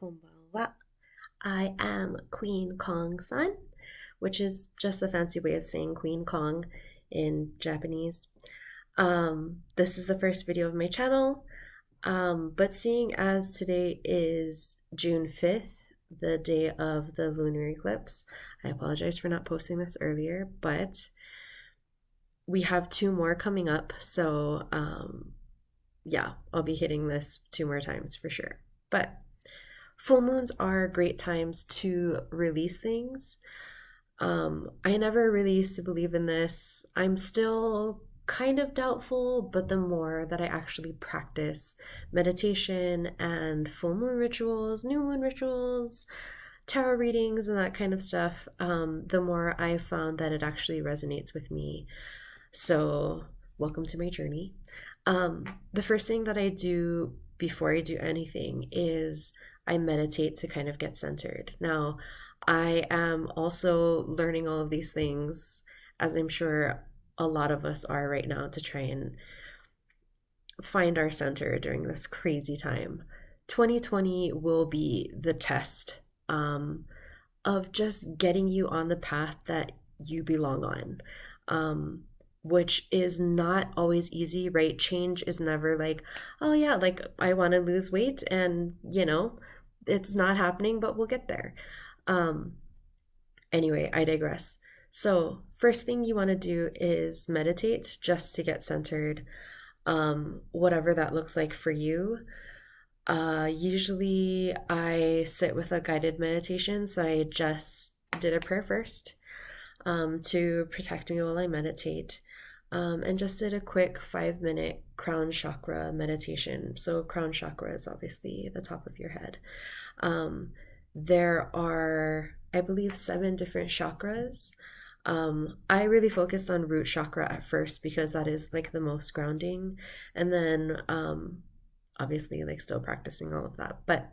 Konbanwa. I am Queen Kongsan, which is just a fancy way of saying Queen Kong in Japanese. This is the first video of my channel, but seeing as today is June 5th, the day of the lunar eclipse, I apologize for not posting this earlier, but we have two more coming up, so yeah, I'll be hitting this two more times for sure. But full moons are great times to release things. I never really used to believe in this. I'm still kind of doubtful, but the more that I actually practice meditation and full moon rituals, new moon rituals, tarot readings, and that kind of stuff, the more I found that it actually resonates with me. So, welcome to my journey. The first thing that I do before I do anything is I meditate to kind of get centered. Now, I am also learning all of these things, as I'm sure a lot of us are right now, to try and find our center during this crazy time. 2020 will be the test of just getting you on the path that you belong on. Which is not always easy, right? Change is never like, oh yeah, like I want to lose weight and, it's not happening, but we'll get there. Anyway, I digress. So, first thing you want to do is meditate just to get centered, whatever that looks like for you. Usually I sit with a guided meditation, so I just did a prayer first to protect me while I meditate. And just did a quick 5-minute crown chakra meditation. So, crown chakra is obviously the top of your head. There are, I believe, 7 different chakras. I really focused on root chakra at first because that is like the most grounding. And then, obviously, like still practicing all of that. But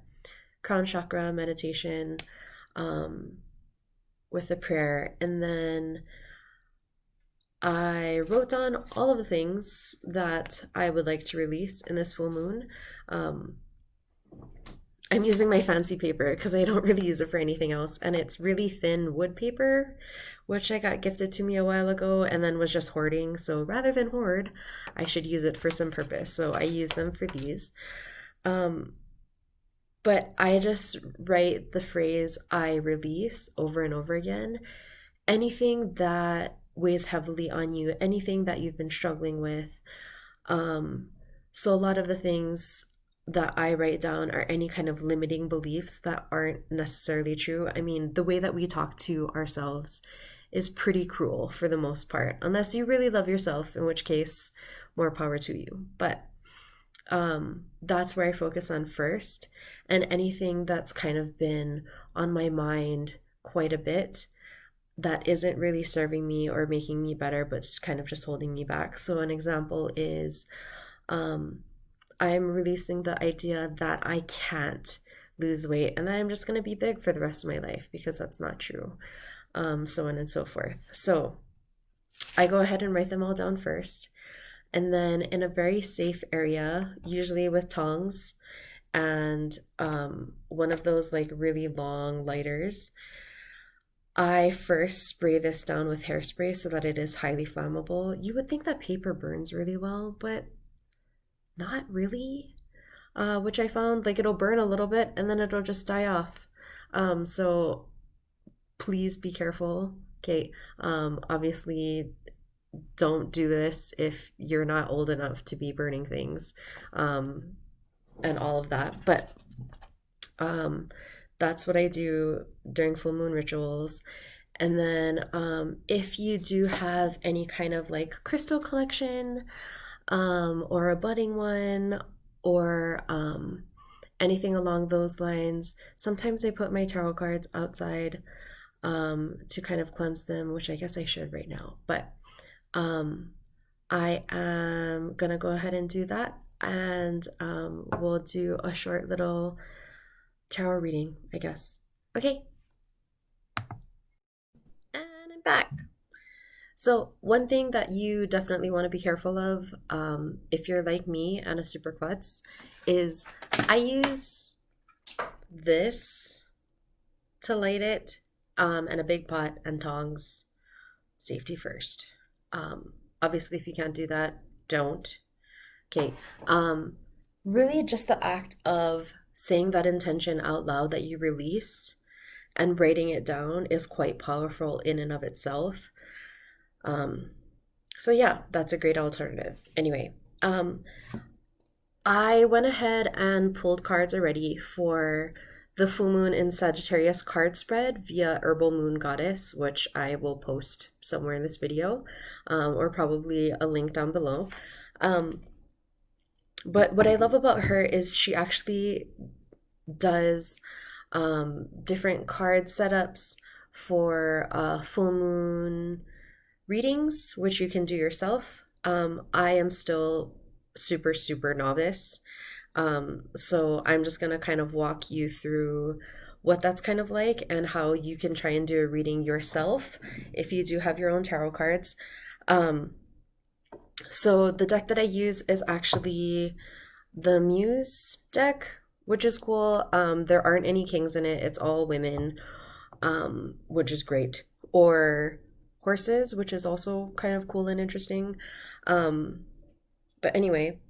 crown chakra meditation with a prayer. And then I wrote down all of the things that I would like to release in this full moon. I'm using my fancy paper because I don't really use it for anything else. And it's really thin wood paper, which I got gifted to me a while ago and then was just hoarding. So rather than hoard, I should use it for some purpose. So I use them for these. But I just write the phrase I release over and over again. Anything that weighs heavily on you, anything that you've been struggling with. So a lot of the things that I write down are any kind of limiting beliefs that aren't necessarily true. I mean, the way that we talk to ourselves is pretty cruel for the most part, unless you really love yourself, in which case, more power to you. But that's where I focus on first. And anything that's kind of been on my mind quite a bit that isn't really serving me or making me better, but kind of just holding me back. So an example is I'm releasing the idea that I can't lose weight and that I'm just going to be big for the rest of my life, because that's not true. So on and so forth. So I go ahead and write them all down first. And then in a very safe area, usually with tongs and one of those like really long lighters, I first spray this down with hairspray so that it is highly flammable. You would think that paper burns really well, but not really. Which I found like it'll burn a little bit and then it'll just die off. So please be careful. Okay. Obviously, don't do this if you're not old enough to be burning things, and all of that. But that's what I do during full moon rituals. And then if you do have any kind of like crystal collection, or a budding one, or anything along those lines, sometimes I put my tarot cards outside to kind of cleanse them, which I guess I should right now. But I am gonna go ahead and do that, and we'll do a short little tarot reading, I guess. Okay. And I'm back. So one thing that you definitely want to be careful of, if you're like me and a super klutz, is I use this to light it, and a big pot and tongs. Safety first. Obviously, if you can't do that, don't. Okay. Really, just the act of saying that intention out loud that you release and writing it down is quite powerful in and of itself. So yeah, that's a great alternative. Anyway, I went ahead and pulled cards already for the full moon in Sagittarius card spread via Herbal Moon Goddess, which I will post somewhere in this video, or probably a link down below. But what I love about her is she actually does different card setups for full moon readings, which you can do yourself. I am still super, super novice. So I'm just going to kind of walk you through what that's kind of like and how you can try and do a reading yourself if you do have your own tarot cards. So the deck that I use is actually the Muse deck, which is cool. There aren't any kings in it. It's all women, which is great. Or horses, which is also kind of cool and interesting. But anyway,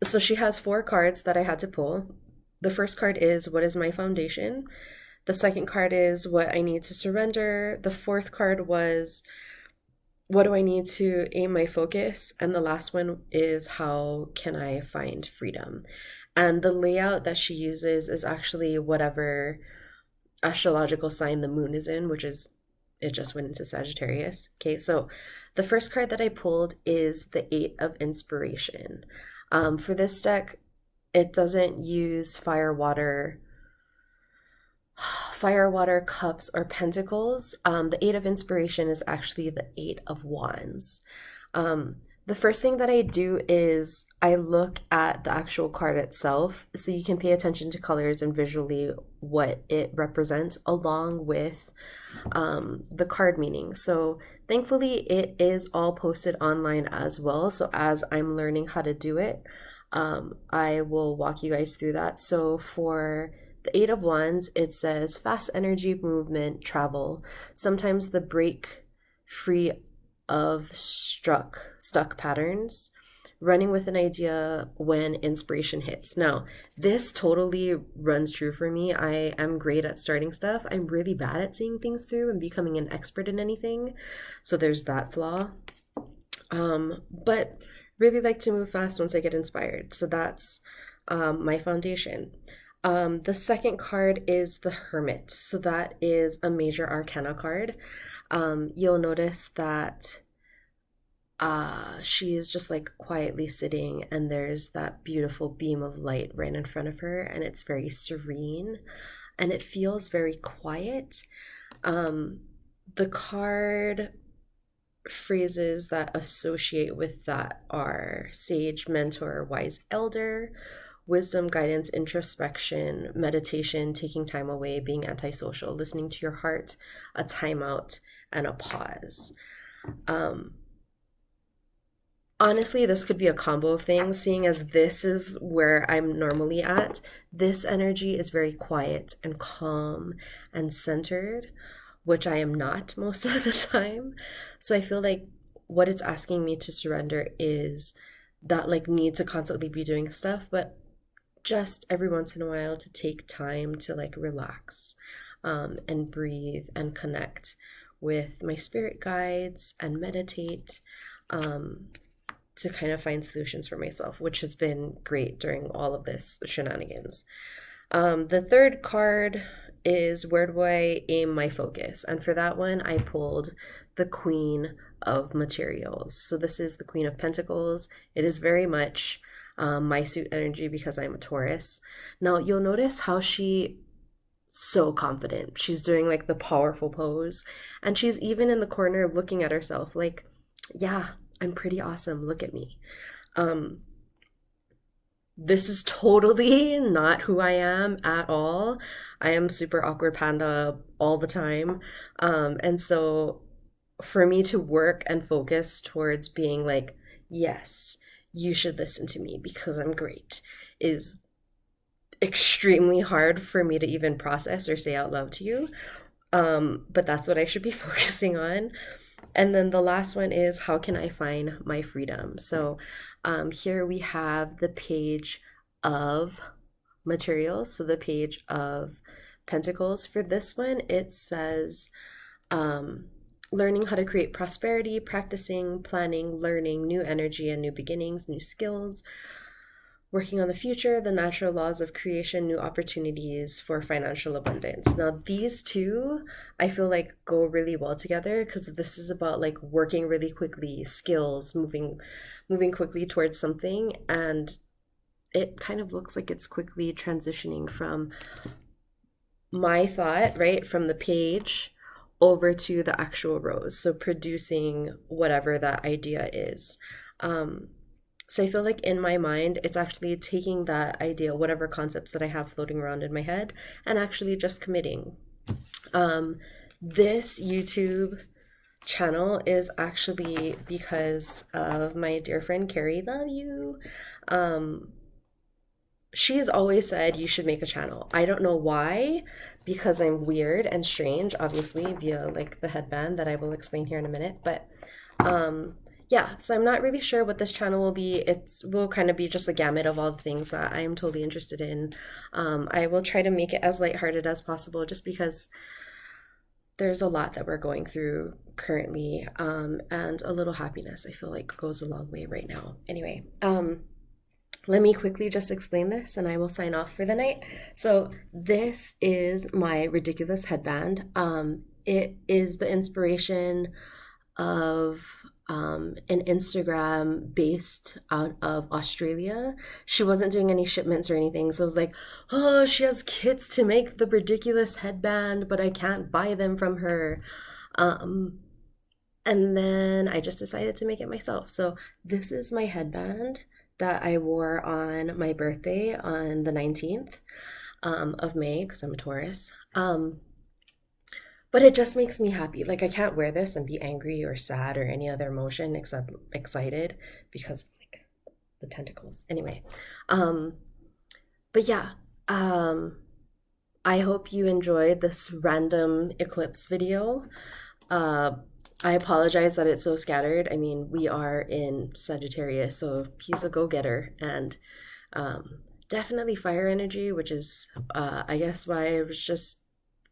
so she has 4 cards that I had to pull. The first card is, what is my foundation? The second card is, what I need to surrender. The fourth card was, what do I need to aim my focus? And the last one is, how can I find freedom? And the layout that she uses is actually whatever astrological sign the moon is in, which is, it just went into Sagittarius. Okay, so the first card that I pulled is the 8 of Inspiration. For this deck, it doesn't use fire, water, cups, or pentacles. The 8 of Inspiration is actually the 8 of Wands. The first thing that I do is I look at the actual card itself, so you can pay attention to colors and visually what it represents along with the card meaning. So thankfully it is all posted online as well. So as I'm learning how to do it, I will walk you guys through that. So for the 8 of Wands, it says fast energy, movement, travel. Sometimes the break free of stuck patterns, running with an idea when inspiration hits. Now, this totally runs true for me. I am great at starting stuff. I'm really bad at seeing things through and becoming an expert in anything. So there's that flaw. But really like to move fast once I get inspired. So that's my foundation. The second card is the Hermit. So that is a major arcana card. You'll notice that she is just like quietly sitting, and there's that beautiful beam of light right in front of her, and it's very serene and it feels very quiet. The card phrases that associate with that are sage, mentor, wise elder, wisdom, guidance, introspection, meditation, taking time away, being antisocial, listening to your heart, a timeout, and a pause. Honestly, this could be a combo of things, seeing as this is where I'm normally at. This energy is very quiet and calm and centered, which I am not most of the time. So I feel like what it's asking me to surrender is that like need to constantly be doing stuff, but just every once in a while to take time to like relax, and breathe and connect with my spirit guides and meditate, to kind of find solutions for myself, which has been great during all of this shenanigans. The third card is, where do I aim my focus? And for that one, I pulled the Queen of Materials. So this is the Queen of Pentacles. It is very much my suit energy because I'm a Taurus. Now, you'll notice how so confident. She's doing like the powerful pose, and she's even in the corner looking at herself like, yeah, I'm pretty awesome. Look at me. This is totally not who I am at all. I am super awkward panda all the time. And so for me to work and focus towards being like, yes, you should listen to me because I'm great, is extremely hard for me to even process or say out loud to you. But that's what I should be focusing on. And then the last one is how can I find my freedom? So here we have the page of materials. So the page of pentacles. For this one, it says um, learning how to create prosperity, practicing, planning, learning new energy and new beginnings, new skills, working on the future, the natural laws of creation, new opportunities for financial abundance. Now, these two I feel like go really well together because this is about like working really quickly, skills, moving quickly towards something, and it kind of looks like it's quickly transitioning from my thought, right, from the page over to the actual rose. So producing whatever that idea is. So I feel like in my mind, it's actually taking that idea, whatever concepts that I have floating around in my head, and actually just committing. This YouTube channel is actually because of my dear friend Carrie, love you. She's always said you should make a channel. I don't know why, because I'm weird and strange, obviously, via like the headband that I will explain here in a minute. But yeah, so I'm not really sure what this channel will be. It will kind of be just a gamut of all the things that I am totally interested in. I will try to make it as lighthearted as possible just because there's a lot that we're going through currently, and a little happiness I feel like goes a long way right now. Anyway, let me quickly just explain this and I will sign off for the night. So this is my ridiculous headband. It is the inspiration of an Instagram based out of Australia. She wasn't doing any shipments or anything. So I was like, oh, she has kits to make the ridiculous headband, but I can't buy them from her. And then I just decided to make it myself. So this is my headband that I wore on my birthday on the 19th of May because I'm a Taurus. But it just makes me happy. Like I can't wear this and be angry or sad or any other emotion except excited because like the tentacles. Anyway, but yeah, I hope you enjoyed this random eclipse video. I apologize that it's so scattered. I mean, we are in Sagittarius, so he's a go-getter and definitely fire energy, which is, I guess, why I was just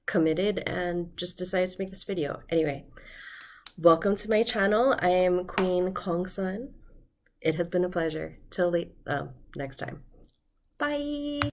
committed and just decided to make this video. Anyway, welcome to my channel. I am Queen Kongsan. It has been a pleasure. Till next time. Bye.